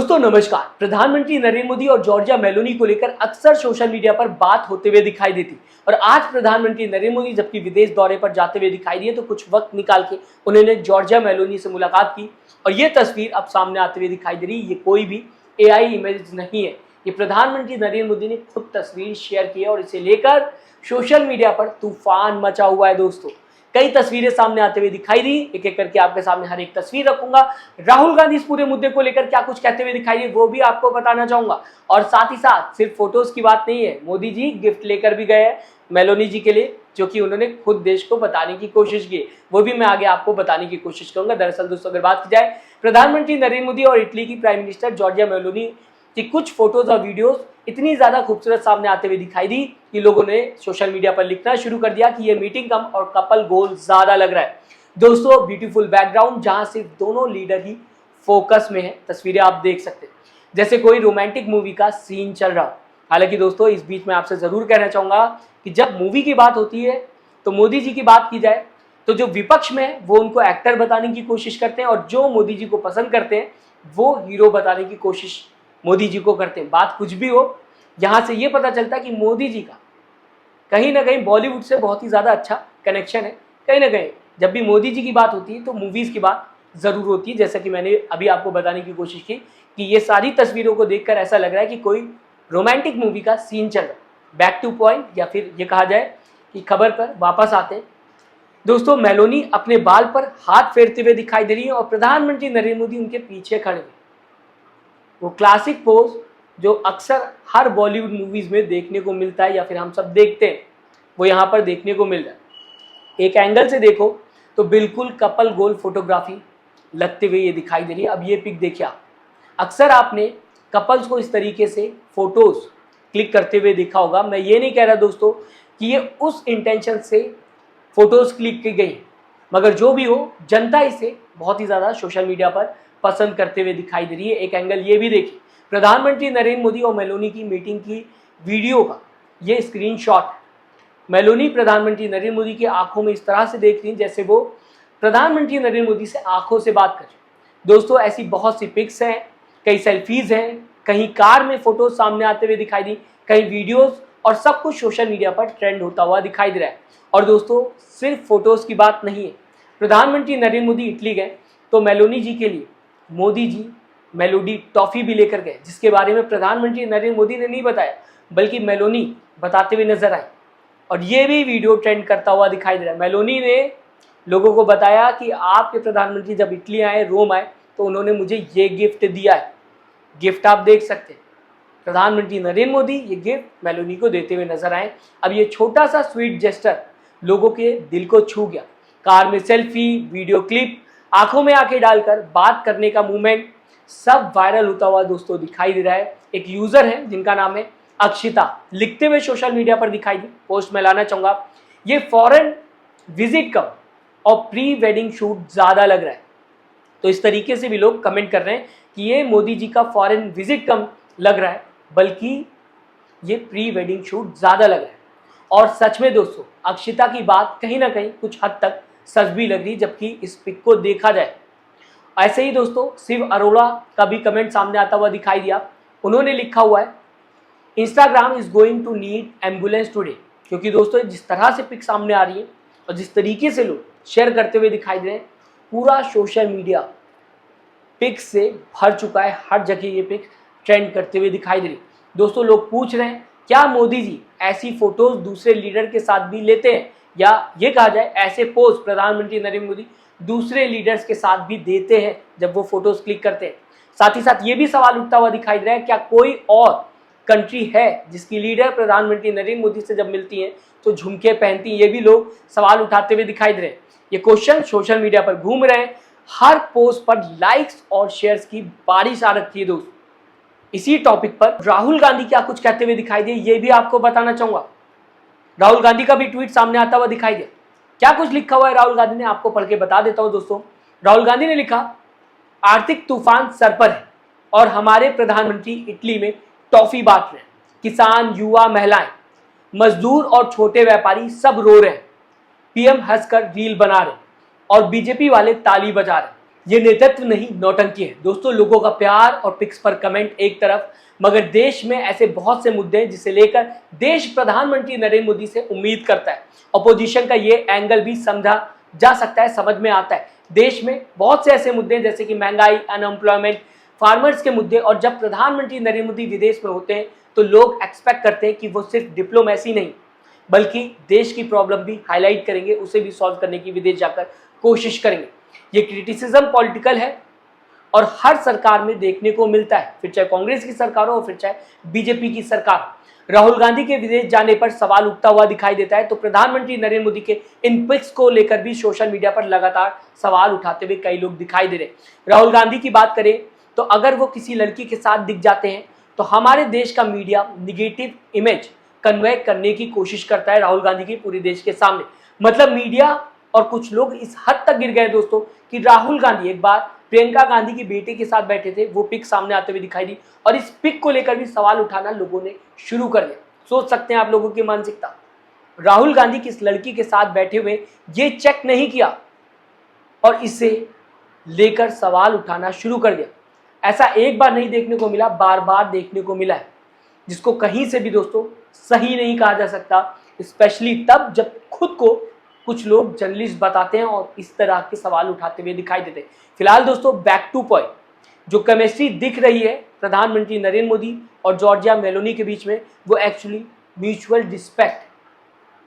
दोस्तों नमस्कार। प्रधानमंत्री नरेंद्र मोदी और जॉर्जिया मेलोनी को लेकर अक्सर सोशल मीडिया पर बात होते हुए दिखाई देती और आज प्रधानमंत्री नरेंद्र मोदी जबकि विदेश दौरे पर जाते हुए दिखाई दिए तो कुछ वक्त निकाल के उन्होंने जॉर्जिया मेलोनी से मुलाकात की और ये तस्वीर अब सामने आते हुए दिखाई दे रही है। ये कोई भी AI इमेज नहीं है, ये प्रधानमंत्री नरेंद्र मोदी ने खुद तस्वीर शेयर की है और इसे लेकर सोशल मीडिया पर तूफान मचा हुआ है। दोस्तों कई तस्वीरें सामने आते हुए दिखाई दी, एक एक करके आपके सामने हर एक तस्वीर रखूंगा। राहुल गांधी इस पूरे मुद्दे को लेकर क्या कुछ कहते हुए दिखाई दी वो भी आपको बताना चाहूंगा और साथ ही साथ सिर्फ फोटोज की बात नहीं है, मोदी जी गिफ्ट लेकर भी गए हैं मेलोनी जी के लिए, जो कि उन्होंने खुद देश को बताने की कोशिश की, वो भी मैं आगे आपको बताने की कोशिश करूंगा। दरअसल दोस्तों अगर बात की जाए प्रधानमंत्री नरेंद्र मोदी और इटली की प्राइम मिनिस्टर जॉर्जिया मेलोनी की कुछ फोटोज और वीडियोस इतनी ज्यादा खूबसूरत सामने आते हुए दिखाई दी कि लोगों ने सोशल मीडिया पर लिखना शुरू कर दिया कि ये मीटिंग कम और कपल गोल ज्यादा लग रहा है। दोस्तों ब्यूटीफुल बैकग्राउंड जहां सिर्फ दोनों लीडर ही फोकस में है, तस्वीरें आप देख सकते हैं जैसे कोई रोमांटिक मूवी का सीन चल रहा हो। हालांकि दोस्तों इस बीच में आपसे जरूर कहना चाहूंगा कि जब मूवी की बात होती है तो मोदी जी की बात की जाए तो जो विपक्ष में है वो उनको एक्टर बताने की कोशिश करते हैं और जो मोदी जी को पसंद करते हैं वो हीरो बताने की कोशिश मोदी जी को करते हैं। बात कुछ भी हो, यहाँ से ये पता चलता है कि मोदी जी का कहीं ना कहीं बॉलीवुड से बहुत ही ज़्यादा अच्छा कनेक्शन है। कहीं ना कहीं जब भी मोदी जी की बात होती है तो मूवीज़ की बात ज़रूर होती है, जैसा कि मैंने अभी आपको बताने की कोशिश की कि ये सारी तस्वीरों को देखकर ऐसा लग रहा है कि कोई रोमांटिक मूवी का सीन चल रहा है। बैक टू पॉइंट या फिर ये कहा जाए कि खबर पर वापस आते हैं। दोस्तों मेलोनी अपने बाल पर हाथ फेरते हुए दिखाई दे रही है और प्रधानमंत्री नरेंद्र मोदी उनके पीछे खड़े हैं। वो क्लासिक पोज जो अक्सर हर बॉलीवुड मूवीज में देखने को मिलता है या फिर हम सब देखते हैं वो यहाँ पर देखने को मिल रहा है। एक एंगल से देखो तो बिल्कुल कपल गोल फोटोग्राफी लगते हुए ये दिखाई दे रही है। अब ये पिक देखिए आप, अक्सर आपने कपल्स को इस तरीके से फोटोज क्लिक करते हुए देखा होगा। मैं ये नहीं कह रहा दोस्तों कि ये उस इंटेंशन से फोटोज क्लिक की गई, मगर जो भी हो जनता इसे बहुत ही ज़्यादा सोशल मीडिया पर पसंद करते हुए दिखाई दे रही है। एक एंगल ये भी देखिए, प्रधानमंत्री नरेंद्र मोदी और मेलोनी की मीटिंग की वीडियो का ये स्क्रीनशॉट है। मेलोनी प्रधानमंत्री नरेंद्र मोदी की आंखों में इस तरह से देख रही जैसे वो प्रधानमंत्री नरेंद्र मोदी से आंखों से बात कर रही। दोस्तों ऐसी बहुत सी पिक्स हैं, कई सेल्फीज हैं, कहीं कार में फोटोज सामने आते हुए दिखाई दी, कई वीडियोज और सब कुछ सोशल मीडिया पर ट्रेंड होता हुआ दिखाई दे रहा है। और दोस्तों सिर्फ फोटोज की बात नहीं है, प्रधानमंत्री नरेंद्र मोदी इटली गए तो मेलोनी जी के लिए मोदी जी मेलोडी टॉफी भी लेकर गए, जिसके बारे में प्रधानमंत्री नरेंद्र मोदी ने नहीं बताया बल्कि मेलोनी बताते हुए नजर आए और ये भी वीडियो ट्रेंड करता हुआ दिखाई दे रहा है। मेलोनी ने लोगों को बताया कि आपके प्रधानमंत्री जब इटली आए, रोम आए तो उन्होंने मुझे ये गिफ्ट दिया है। गिफ्ट आप देख सकते हैं, प्रधानमंत्री नरेंद्र मोदी ये गिफ्ट मेलोनी को देते हुए नजर आए। अब ये छोटा सा स्वीट जेस्टर लोगों के दिल को छू गया। कार में सेल्फी, वीडियो क्लिप, आंखों में आंखें डालकर बात करने का मूवमेंट सब वायरल होता हुआ दोस्तों दिखाई दे रहा है। एक यूजर है जिनका नाम है अक्षिता, लिखते हुए सोशल मीडिया पर दिखाई दी, पोस्ट में लाना चाहूंगा, ये फॉरेन विजिट कम और प्री वेडिंग शूट ज्यादा लग रहा है। तो इस तरीके से भी लोग कमेंट कर रहे हैं कि ये मोदी जी का फॉरेन विजिट कम लग रहा है बल्कि ये प्री वेडिंग शूट ज्यादा लग रहा है। और सच में दोस्तों अक्षिता की बात कहीं ना कहीं कुछ हद तक सच भी लग रही, जबकि इस पिक को देखा जाए। ऐसे ही दोस्तों शिव अरोड़ा का भी कमेंट सामने आता हुआ दिखाई दिया। उन्होंने लिखा हुआ है Instagram is going to need ambulance today, क्योंकि दोस्तों जिस तरह से पिक सामने आ रही है और जिस तरीके से लोग शेयर करते हुए दिखाई दे रहे हैं, पूरा सोशल मीडिया पिक से भर चुका है। हर जगह ये पिक ट्रेंड करते हुए दिखाई दे रही। दोस्तों लोग पूछ रहे हैं क्या मोदी जी ऐसी फोटोज दूसरे लीडर के साथ भी लेते हैं, या ये कहा जाए ऐसे पोस्ट प्रधानमंत्री नरेंद्र मोदी दूसरे लीडर्स के साथ भी देते हैं जब वो फोटोज क्लिक करते हैं। साथ ही साथ ये भी सवाल उठता हुआ दिखाई दे रहा है क्या कोई और कंट्री है जिसकी लीडर प्रधानमंत्री नरेंद्र मोदी से जब मिलती हैं तो झुमके पहनती हैं। ये भी लोग सवाल उठाते हुए दिखाई दे रहे हैं। ये क्वेश्चन सोशल मीडिया पर घूम रहे हैं, हर पोस्ट पर लाइक्स और शेयर्स की बारिश आ रखी है। दोस्तों इसी टॉपिक पर राहुल गांधी क्या कुछ कहते हुए दिखाई दिए ये भी आपको बताना चाहूंगा। राहुल गांधी का भी ट्वीट सामने आता हुआ दिखाई दिया। क्या कुछ लिखा हुआ है राहुल गांधी ने, आपको पढ़ के बता देता हूं। दोस्तों राहुल गांधी ने लिखा आर्थिक तूफान सर पर है और हमारे प्रधानमंत्री इटली में टॉफी बांट रहे हैं। किसान, युवा, महिलाएं, मजदूर और छोटे व्यापारी सब रो रहे हैं। पीएम हंसकर रील बना रहे और बीजेपी वाले ताली बजा रहे। ये नेतृत्व नहीं, नौटंकी है। दोस्तों, लोगों का प्यार और पिक्स पर कमेंट एक तरफ, मगर देश में ऐसे बहुत से मुद्दे हैं जिसे लेकर देश प्रधानमंत्री नरेंद्र मोदी से उम्मीद करता है। अपोजिशन का ये एंगल भी समझा जा सकता है, समझ में आता है। देश में बहुत से ऐसे मुद्दे हैं जैसे कि महंगाई, अनएम्प्लॉयमेंट, फार्मर्स के मुद्दे, और जब प्रधानमंत्री नरेंद्र मोदी विदेश में होते हैं तो लोग एक्सपेक्ट करते हैं कि वो सिर्फ डिप्लोमेसी नहीं बल्कि देश की प्रॉब्लम भी हाईलाइट करेंगे, उसे भी सॉल्व करने की विदेश जाकर कोशिश करेंगे। ये क्रिटिसिज्म पॉलिटिकल है और हर सरकार में देखने को मिलता है, फिर चाहे कांग्रेस की सरकार हो फिर चाहे बीजेपी की सरकार। राहुल गांधी के विदेश जाने पर सवाल उठता हुआ दिखाई देता है, तो प्रधानमंत्री नरेंद्र मोदी के इन पिक्स को लेकर भी सोशल मीडिया पर लगातार सवाल उठाते हुए कई लोग दिखाई दे रहे हैं। राहुल गांधी की बात करें तो अगर वो किसी लड़की के साथ दिख जाते हैं तो हमारे देश का मीडिया निगेटिव इमेज कन्वे करने की कोशिश करता है राहुल गांधी की पूरे देश के सामने। मतलब मीडिया और कुछ लोग इस हद तक गिर गए दोस्तों कि राहुल गांधी एक बार प्रियंका गांधी की बेटे के साथ बैठे थे, वो पिक सामने आते हुए दिखाई दी और इस पिक को लेकर भी सवाल उठाना लोगों ने शुरू कर दिया। सोच सकते हैं आप लोगों की मानसिकता। राहुल गांधी किस लड़की के साथ बैठे हुए ये चेक नहीं किया और इसे लेकर सवाल उठाना शुरू कर दिया। ऐसा एक बार नहीं देखने को मिला, बार बार देखने को मिला है, जिसको कहीं से भी दोस्तों सही नहीं कहा जा सकता, स्पेशली तब जब खुद को कुछ लोग जर्नलिस्ट बताते हैं और इस तरह के सवाल उठाते हुए दिखाई देते हैं। फिलहाल दोस्तों, बैक टू पॉइंट, जो केमिस्ट्री दिख रही है प्रधानमंत्री नरेंद्र मोदी और जॉर्जिया मेलोनी के बीच में, वो एक्चुअली म्यूचुअल रिस्पेक्ट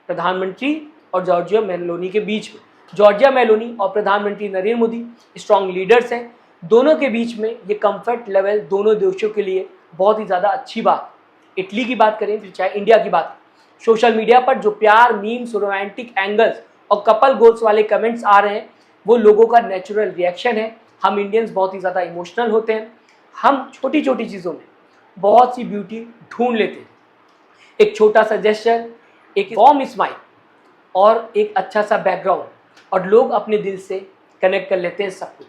प्रधानमंत्री और जॉर्जिया मेलोनी के बीच में। जॉर्जिया मेलोनी और प्रधानमंत्री नरेंद्र मोदी स्ट्रॉन्ग लीडर्स हैं, दोनों के बीच में ये कंफर्ट लेवल दोनों देशों के लिए बहुत ही ज़्यादा अच्छी बात। इटली की बात करें फिर चाहे इंडिया की बात, सोशल मीडिया पर जो प्यार, मीम्स, रोमांटिक एंगल्स और कपल गोल्स वाले कमेंट्स आ रहे हैं वो लोगों का नेचुरल रिएक्शन है। हम इंडियंस बहुत ही ज़्यादा इमोशनल होते हैं, हम छोटी छोटी चीज़ों में बहुत सी ब्यूटी ढूंढ लेते हैं। एक छोटा सा जेस्चर, एक वार्म स्माइल और एक अच्छा सा बैकग्राउंड, और लोग अपने दिल से कनेक्ट कर लेते हैं सब कुछ,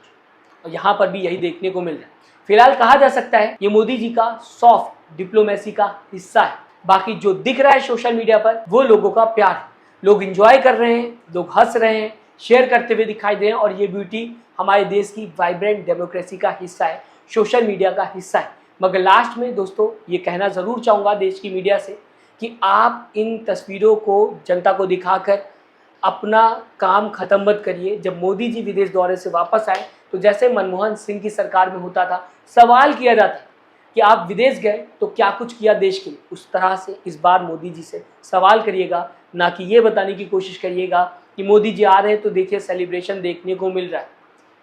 और यहाँ पर भी यही देखने को मिल रहा है। फिलहाल कहा जा सकता है ये मोदी जी का सॉफ्ट डिप्लोमेसी का हिस्सा है। बाकी जो दिख रहा है सोशल मीडिया पर वो लोगों का प्यार है, लोग एंजॉय कर रहे हैं, लोग हंस रहे हैं, शेयर करते हुए दिखाई दे रहे हैं, और ये ब्यूटी हमारे देश की वाइब्रेंट डेमोक्रेसी का हिस्सा है, सोशल मीडिया का हिस्सा है। मगर लास्ट में दोस्तों ये कहना ज़रूर चाहूँगा देश की मीडिया से कि आप इन तस्वीरों को जनता को दिखाकर अपना काम खत्म मत करिए। जब मोदी जी विदेश दौरे से वापस आए तो जैसे मनमोहन सिंह की सरकार में होता था, सवाल किया जाता कि आप विदेश गए तो क्या कुछ किया देश के लिए, उस तरह से इस बार मोदी जी से सवाल करिएगा, ना कि ये बताने की कोशिश करिएगा कि मोदी जी आ रहे हैं तो देखिए सेलिब्रेशन देखने को मिल रहा है।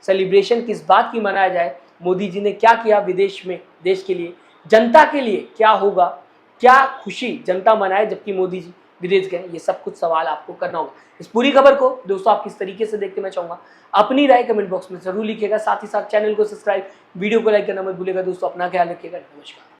सेलिब्रेशन किस बात की मनाया जाए, मोदी जी ने क्या किया विदेश में देश के लिए, जनता के लिए क्या होगा, क्या खुशी जनता मनाए जबकि मोदी जी विदेश गए, ये सब कुछ सवाल आपको करना होगा। इस पूरी खबर को दोस्तों आप किस तरीके से देखते मैं चाहूँगा अपनी राय कमेंट बॉक्स में जरूर लिखिएगा। साथ ही साथ चैनल को सब्सक्राइब, वीडियो को लाइक करना मत भूलिएगा। दोस्तों अपना ख्याल रखिएगा। नमस्कार।